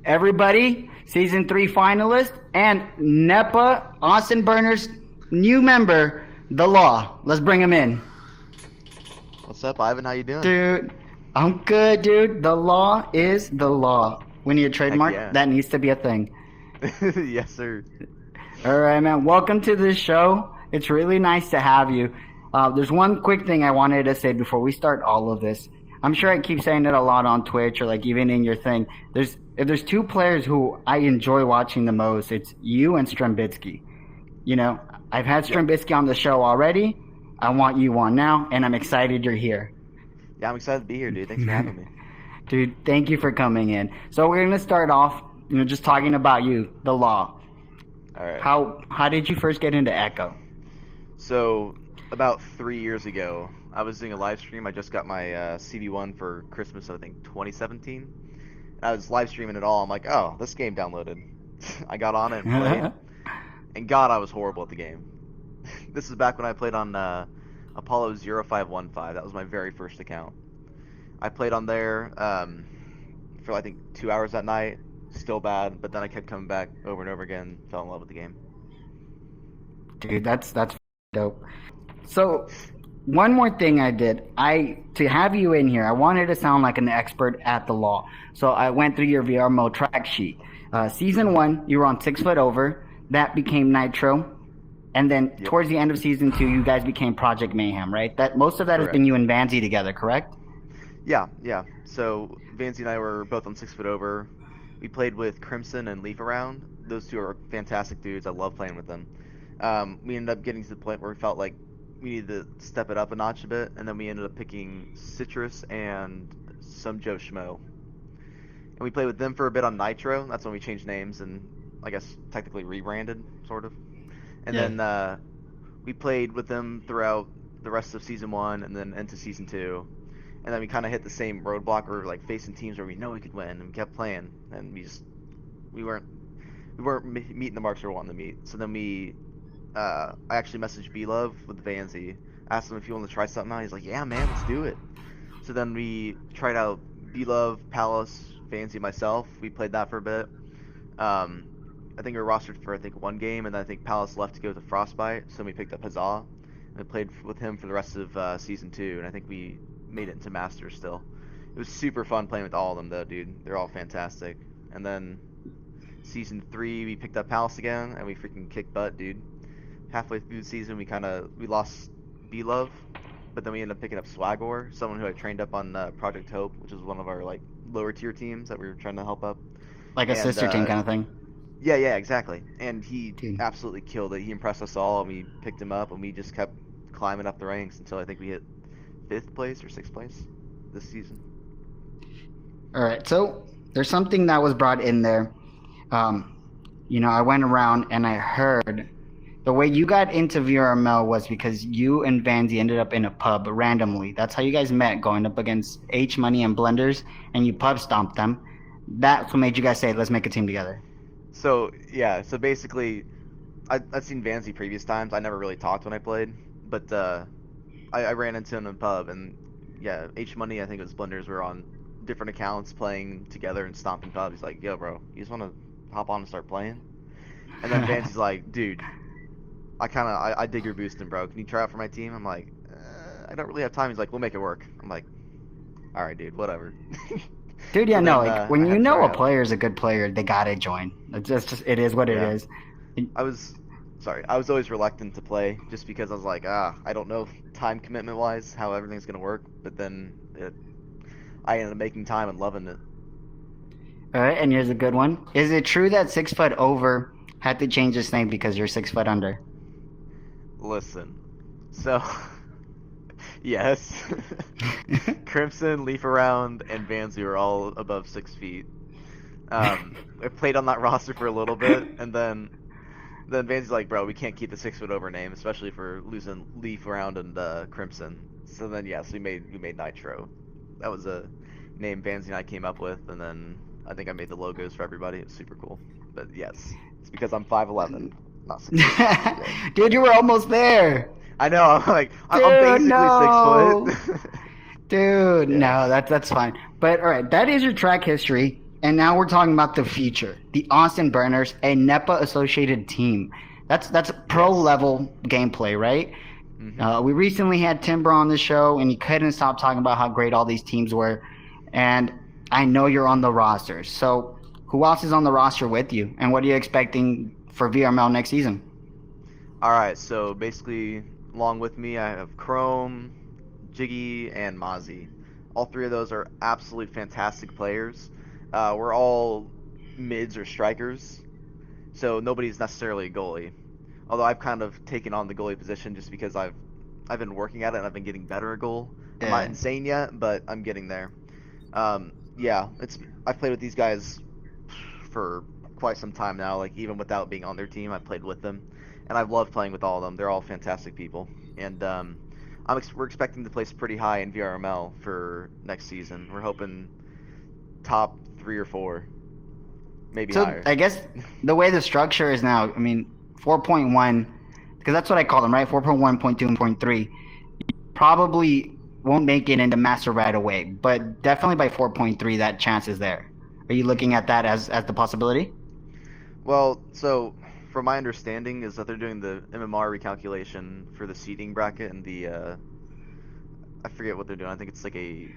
everybody, season 3 finalist and NEPA Austin Burners new member, The Law. Let's bring him in. What's up, Ivan? How you doing? Dude, I'm good, dude. The Law is the law. We need a trademark. yeah. That needs to be a thing. Yes, sir. All right, man. Welcome to the show. It's really nice to have you. There's one quick thing I wanted to say before we start all of this. I'm sure I keep saying it a lot on Twitch or like even in your thing. If there's two players who I enjoy watching the most, it's you and Strembitsky. You know, I've had Strembitsky on the show already. I want you on now, and I'm excited you're here. Yeah, I'm excited to be here, dude. Thanks for having me. Dude, thank you for coming in. So we're gonna start off, just talking about you, The Law. All right. How did you first get into Echo? So, about 3 years ago, I was doing a live stream. I just got my CV1 for Christmas, I think 2017. And I was live streaming it all. I'm like, oh, this game downloaded. I got on it and played. And God, I was horrible at the game. This is back when I played on Apollo 0515. That was my very first account. I played on there for I think 2 hours that night. Still bad, but then I kept coming back over and over again. Fell in love with the game. Dude, that's dope. So, one more thing I did. To have you in here, I wanted to sound like an expert at The Law. So I went through your VR mode track sheet. Season 1, you were on 6 foot over. That became Nitro. And then towards the end of season 2, you guys became Project Mayhem, right? That most of that Correct. has been you and Vanzi together, correct? Yeah. So Vanzi and I were both on 6 foot over. We played with Crimson and Leaf Around. Those two are fantastic dudes. I love playing with them. We ended up getting to the point where we felt like we needed to step it up a notch a bit, and then we ended up picking Citrus and some Joe Schmo. And we played with them for a bit on Nitro. That's when we changed names and I guess technically rebranded, sort of. And then we played with them throughout the rest of season 1 and then into season 2. And then we kind of hit the same roadblock where we were like facing teams where we know we could win, and we kept playing, and we weren't meeting the marks we were wanting to meet. So then I actually messaged B-Love with Vanzi, asked him if he wanted to try something out. He's like, yeah, man, let's do it. So then we tried out B-Love, Palace, Vanzi, myself. We played that for a bit. I think we were rostered for 1 game, and then I think Palace left to go to Frostbite, so we picked up Huzzah, and I played with him for the rest of season 2, and I think we made it into Masters still. It was super fun playing with all of them though, dude. They're all fantastic. And then season 3 we picked up Palace again, and we freaking kicked butt, dude. Halfway through the season we lost B-Love, but then we ended up picking up Swagor, someone who I trained up on Project Hope, which is one of our like lower tier teams that we were trying to help up. Like a sister team kind of thing. Yeah, exactly. And he absolutely killed it. He impressed us all, and we picked him up, and we just kept climbing up the ranks until I think we hit 5th place or 6th place this season. All right, so there's something that was brought in there. I went around and I heard the way you got into VRML was because you and Vanzi ended up in a pub randomly. That's how you guys met, going up against H Money and Blenders, and you pub stomped them. That's what made you guys say, let's make a team together. So basically, I'd seen Vanzi previous times. I never really talked when I played, but I ran into him in a pub, and H Money, I think it was Blenders, were on different accounts playing together and stomping pubs. He's like, yo, bro, you just want to hop on and start playing? And then Vanzi's like, dude, I dig your boosting, bro. Can you try out for my team? I'm like, I don't really have time. He's like, we'll make it work. I'm like, all right, dude, whatever. Dude, when you know a player is a good player, they gotta join. It's just it is what it is. I was always reluctant to play just because I was like, I don't know time commitment wise how everything's gonna work. But then I ended up making time and loving it. All right, and here's a good one. Is it true that 6 foot over had to change its name because you're 6 foot under? Listen, so yes, Crimson, Leaf Around, and Vanzi were all above 6 feet. I played on that roster for a little bit, and then Vanzi's like, bro, we can't keep the 6 foot over name, especially for losing Leaf Around and Crimson. So then yes, we made Nitro. That was a name Vanzi and I came up with, and then I think I made the logos for everybody. It was super cool. But yes, it's because I'm 5'11", not 6 feet. Dude, you were almost there. I know. I'm basically 6 foot. Dude, no, that's fine. But all right, that is your track history. And now we're talking about the future. The Austin Burners, a NEPA associated team. That's pro Yes. level gameplay, right? Hmm. We recently had Timber on the show, and he couldn't stop talking about how great all these teams were. And I know you're on the roster. So who else is on the roster with you? And what are you expecting for VRML next season? All right, so basically, along with me, I have Chrome, Jiggy, and Mozzie. All three of those are absolute fantastic players. We're all mids or strikers, so nobody's necessarily a goalie. Although I've kind of taken on the goalie position just because I've been working at it and I've been getting better at goal. I'm not Yeah. insane yet, but I'm getting there. Yeah, it's I've played with these guys for quite some time now. Like even without being on their team, I've played with them, and I've loved playing with all of them. They're all fantastic people, and we're expecting to place pretty high in VRML for next season. We're hoping top 3 or 4, maybe So higher. I guess the way the structure is now, I mean, 4.1, because that's what I call them, right? 4.1.2 and point 3 probably won't make it into master right away, but definitely by 4.3 that chance is there. Are you looking at that as the possibility? Well, so from my understanding is that they're doing the MMR recalculation for the seeding bracket and the I forget what they're doing. I think it's like a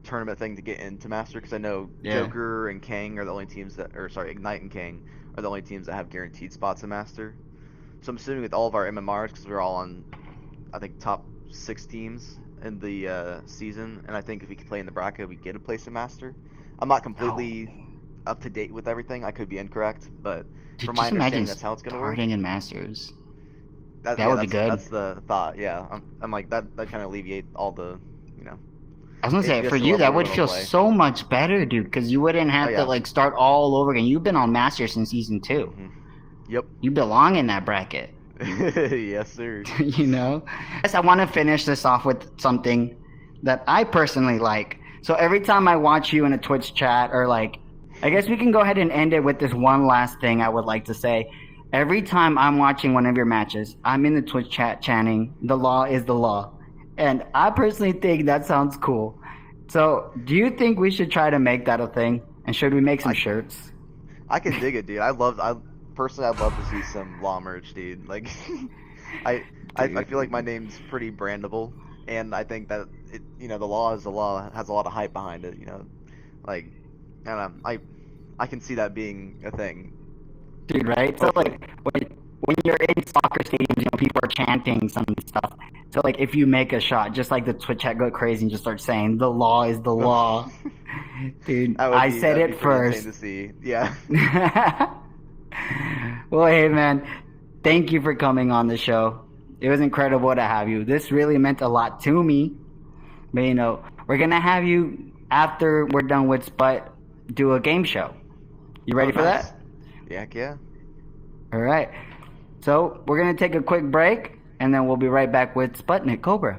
tournament thing to get into Master because I know Yeah. Joker and Kang are the only teams that, or sorry, Ignite and Kang are the only teams that have guaranteed spots in Master. So I'm assuming with all of our MMRs because we're all on, I think top 6 teams in the season, and I think if we could play in the bracket, we get a place in Master. I'm not Oh, completely up to date with everything. I could be incorrect, but dude, from my just imagine understanding, that's how it's gonna work. starting in masters. That That yeah, would be that's good. the thought. Yeah, I'm like that kind of alleviate all the, you know, I was gonna it say for just the you level that we're would gonna feel play. so much better, dude, because you wouldn't Oh have to yeah. like start all over again. You've been on masters since season 2. Mhm. Yep. You belong in that bracket. Yes, sir. You know? Yes, I want to finish this off with something that I personally like. So every time I watch you in a Twitch chat, or like, I guess we can go ahead and end it with this one last thing I would like to say. Every time I'm watching one of your matches, I'm in the Twitch chat chanting, "The law is the law." And I personally think that sounds cool. So, do you think we should try to make that a thing? And should we make some I shirts? I can dig it, dude. I personally I'd love to see some law merch, dude. Like I I feel like my Dude. name's pretty brandable, and I think that the law is the law has a lot of hype behind it, like and I can see that being a thing. Dude, right? So Hopefully. like when you're in soccer stadiums, people are chanting some stuff. So like if you make a shot, just like the Twitch chat go crazy and just start saying the law is the law. Dude, I said That'd be it pretty insane first. to see. Yeah. Well, hey man, thank you for coming on the show. It was incredible to have you. This really meant a lot to me. But we're gonna have you after we're done with Sput do a game show. You Oh, ready for nice. that? Yeah, heck yeah. All right. So we're gonna take a quick break, and then we'll be right back with SputnikKobra.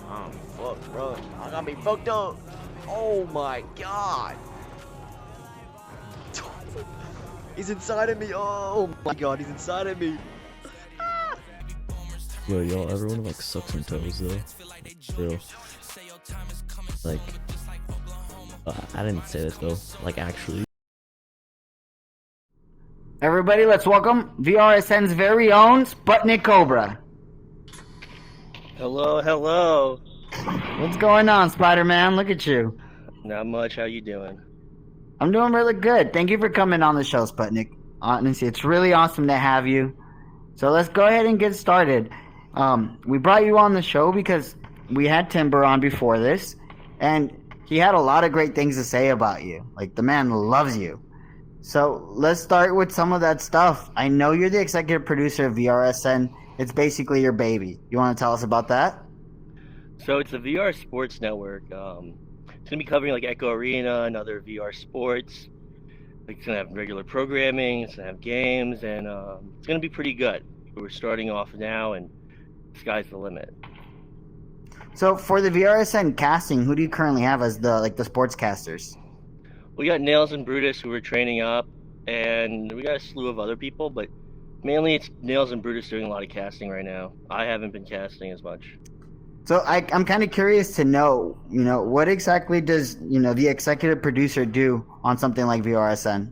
Oh, fuck, bro. I got me fucked up. Oh my god. He's inside of me. Oh my god, he's inside of me. Yo, y'all ever wanna like suck some toes though? Real. Like, I didn't say this though. Like actually. Everybody, let's welcome VRSN's very own SputnikKobra. Hello, hello. What's going on, Spider-Man? Look at you. Not much. How you doing? I'm doing really good. Thank you for coming on the show, Sputnik. Honestly, it's really awesome to have you. So let's go ahead and get started. We brought you on the show because we had Timber on before this, and he had a lot of great things to say about you. Like, the man loves you. So let's start with some of that stuff. I know you're the executive producer of VRSN. It's basically your baby. You want to tell us about that? So it's the VR Sports Network. gonna be covering like Echo Arena and other VR sports. It's gonna have regular programming. It's gonna have games, and it's gonna be pretty good. We're starting off now, and sky's the limit. So for the VRSN casting, who do you currently have as the sportscasters? We got Nails and Brutus who we're training up, and we got a slew of other people, but mainly it's Nails and Brutus doing a lot of casting right now. I haven't been casting as much. So I'm kind of curious to know, what exactly does, the executive producer do on something like VRSN?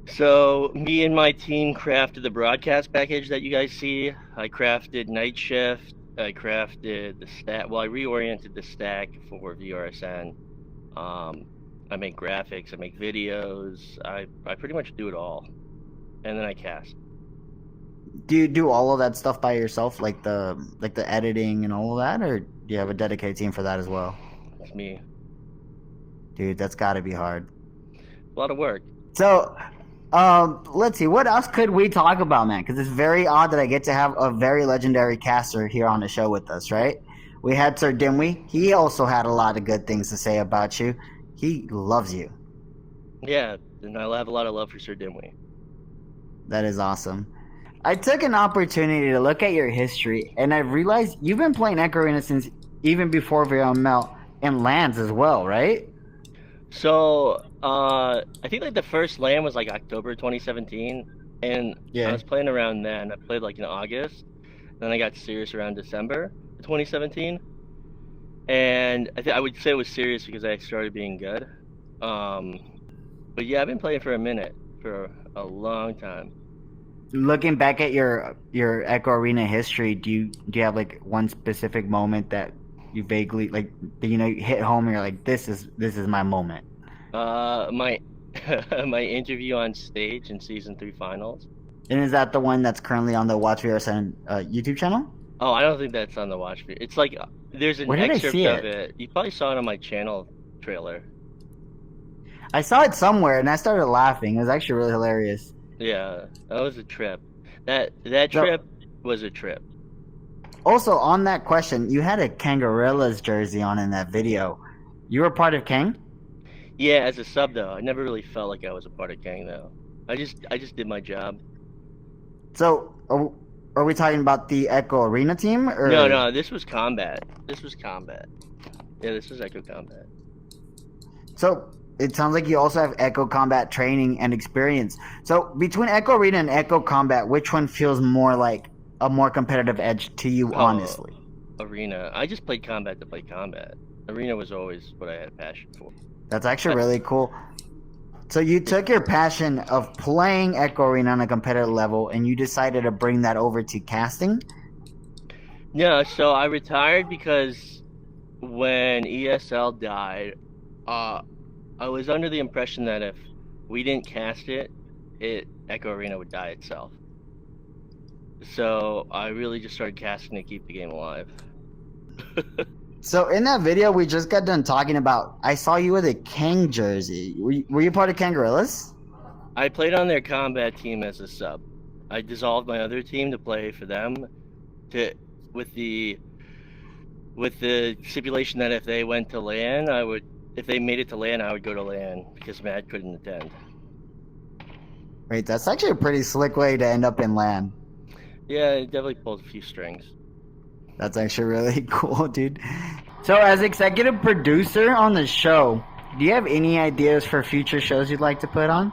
So me and my team crafted the broadcast package that you guys see. I crafted Night Shift. I crafted the stack. Well, I reoriented the stack for VRSN. I make graphics. I make videos. I pretty much do it all, and then I cast. Do you do all of that stuff by yourself, like the editing and all of that, or do you have a dedicated team for that as well? It's me. Dude, that's got to be hard. A lot of work. So, let's see. What else could we talk about, man? Because it's very odd that I get to have a very legendary caster here on the show with us, right? We had Sir Dimwee. He also had a lot of good things to say about you. He loves you. Yeah, and I have a lot of love for Sir Dimwee. That is awesome. I took an opportunity to look at your history, and I realized you've been playing Echo Arena since even before VRML and LANs as well, right? So, I think like the first LAN was like October 2017, and I was playing around then. I played like in August, then I got serious around December 2017, and I would say it was serious because I started being good. But yeah, I've been playing for a minute, for a long time. Looking back at your Echo Arena history, do you have like one specific moment that you vaguely you hit home and you're like, this is my moment? My my interview on stage in season 3 finals. And is that the one that's currently on the Watch VRSN YouTube channel? Oh, I don't think that's on the Watch video. It's like there's an excerpt of it. You probably saw it on my channel trailer. I saw it somewhere and I started laughing. It was actually really hilarious. Yeah, that was a trip. That trip was a trip. Also, on that question, you had a Kangarillas jersey on in that video. You were part of Kang? Yeah, as a sub though. I never really felt like I was a part of Kang though. I just did my job. So, are we talking about the Echo Arena team? Or... No, this was Combat. Yeah, this was Echo Combat. So, it sounds like you also have Echo Combat training and experience. So, between Echo Arena and Echo Combat, which one feels more like a more competitive edge to you, honestly? Arena. I just played Combat to play Combat. Arena was always what I had a passion for. That's actually really cool. So you took your passion of playing Echo Arena on a competitive level and you decided to bring that over to casting? No, so I retired because when ESL died, I was under the impression that if we didn't cast it, Echo Arena would die itself. So I really just started casting to keep the game alive. So in that video we just got done talking about, I saw you with a Kang jersey. Were you part of Kangarillas? I played on their combat team as a sub. I dissolved my other team to play for them, with the stipulation that if they went to LAN, if they made it to LAN, I would go to LAN because Matt couldn't attend. Wait, that's actually a pretty slick way to end up in LAN. Yeah, it definitely pulled a few strings. That's actually really cool, dude. So as executive producer on the show, do you have any ideas for future shows you'd like to put on?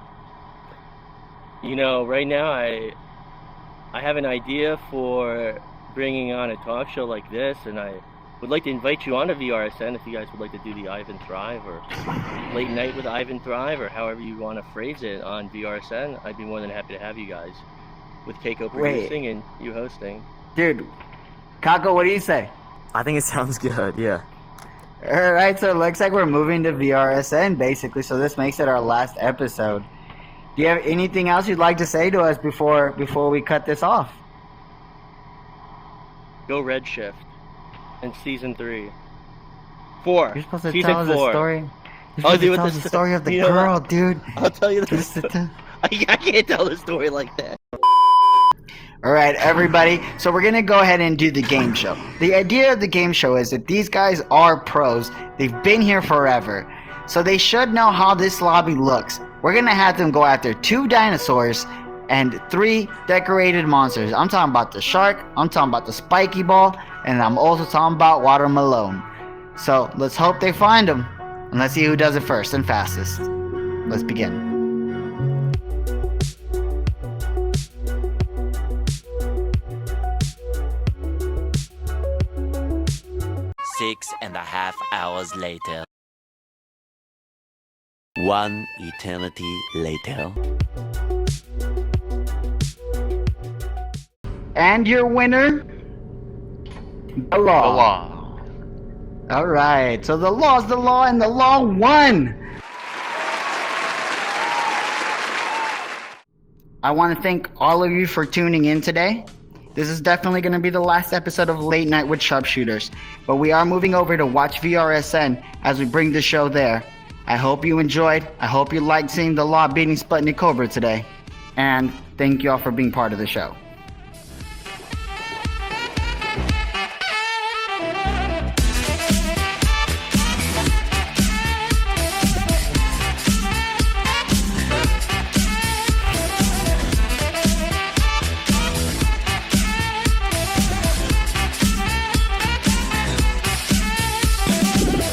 You know, right now I have an idea for bringing on a talk show like this, and I would like to invite you on to VRSN if you guys would like to do the Ivan Thrive or Late Night with Ivan Thrive or however you want to phrase it on VRSN. I'd be more than happy to have you guys with Keiko producing and you hosting. Dude, Kako, what do you say? I think it sounds good, yeah. Alright, so it looks like we're moving to VRSN basically, so this makes it our last episode. Do you have anything else you'd like to say to us before we cut this off? Go Redshift in season 3. 4. You're supposed to season tell us 4. the story. You're supposed to tell us the story of the girl, dude. I'll tell you the I can't tell the story like that. Alright, everybody, so we're going to go ahead and do the game show. The idea of the game show is that these guys are pros. They've been here forever. so they should know how this lobby looks. We're gonna have them go after 2 dinosaurs and 3 decorated monsters. I'm talking about the shark, I'm talking about the spiky ball, and I'm also talking about Watermelon. So let's hope they find them, and let's see who does it first and fastest. Let's begin. 6.5 hours later. 1 eternity later. And your winner, the law. The law. All right, so the law is the law, and the law won. I want to thank all of you for tuning in today. This is definitely going to be the last episode of Late Night with Sharpshooters, but we are moving over to Watch VRSN as we bring the show there. I hope you enjoyed. I hope you liked seeing the law beating SputnikKobra today. And thank you all for being part of the show.